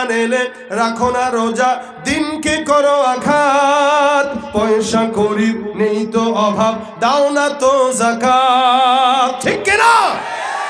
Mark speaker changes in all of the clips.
Speaker 1: রমজান এলে রাখো না রোজা, দিনকে করো আঘাত, পয়সা করি নেই তো অভাব, দাও না তো যাকাত। ঠিক কিনা?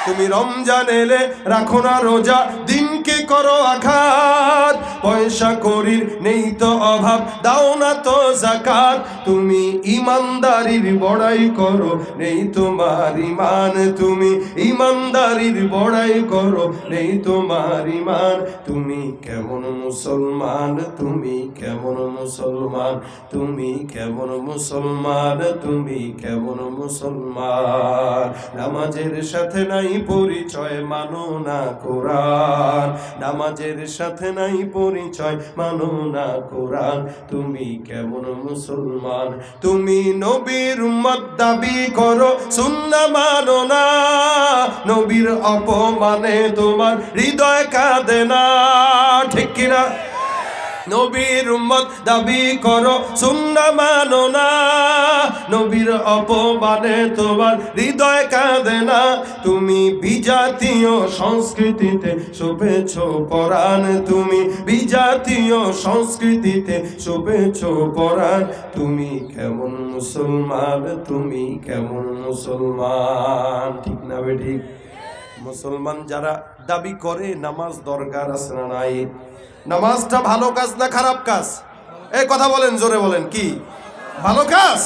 Speaker 1: তুমি রমজান এলে রাখো না রোজা, দিনকে করো আঘাত, পয়সা করি নেই তো অভাব, দাও না তো যাকাত। তুমি ইমানদারির বড়াই করো নেই তোমার ইমান, তুমি ইমানদারির বড়াই করো নেই তোমার ইমান। তুমি কেমন মুসলমান, তুমি কেমন মুসলমান, তুমি কেমন মুসলমান, তুমি কেমন মুসলমান। নামাজের সাথে নাই পরিচয়, মানো না কোরআন, নামাজের সাথে নাই পরিচয়, মানো না কোরআন। তুমি কেমন মুসলমান? তুমি নবীর উম্মত দাবি করো, সুন্নাহ মানো না, নবীর অপমানে তোমার হৃদয় কাঁদে না। ঠিক কিনা? নবীর উম্মত দাবি করো, সুন্নাহ মানো না, নবীর অপমানে তোমার হৃদয় কাঁদে না। তুমি বিজাতীয় সংস্কৃতিতে শোভেছ পরাণ, তুমি বিজাতীয় সংস্কৃতিতে শোভেছ পরাণ। তুমি কেমন মুসলমান, তুমি কেমন মুসলমান? ঠিক না বে ঠিক? মুসলমান যারা দাবি করে নামাজ দরকার আছে না নাই? নামাজটা ভালো কাজ না খারাপ কাজ? এই কথা বলেন, জোরে বলেন, কি ভালো কাজ?